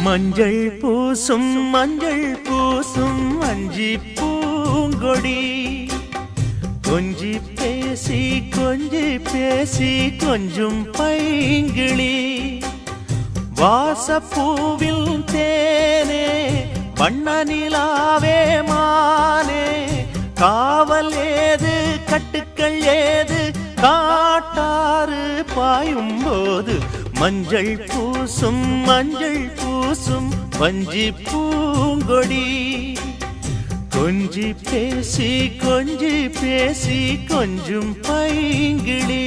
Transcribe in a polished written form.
மஞ்சள் பூசும் அஞ்சி பூங்கொடி கொஞ்சி பேசி கொஞ்சும் பைங்கிளி வாசப்பூவில் தேனே வண்ண நிலாவே மானே காவல் ஏது கட்டுக்கள் ஏது காட்டாறு பாயும் போது மஞ்சள் பூசும் வஞ்சி பூங்கொடி கொஞ்சி பேசி கொஞ்சும் பைங்கிளி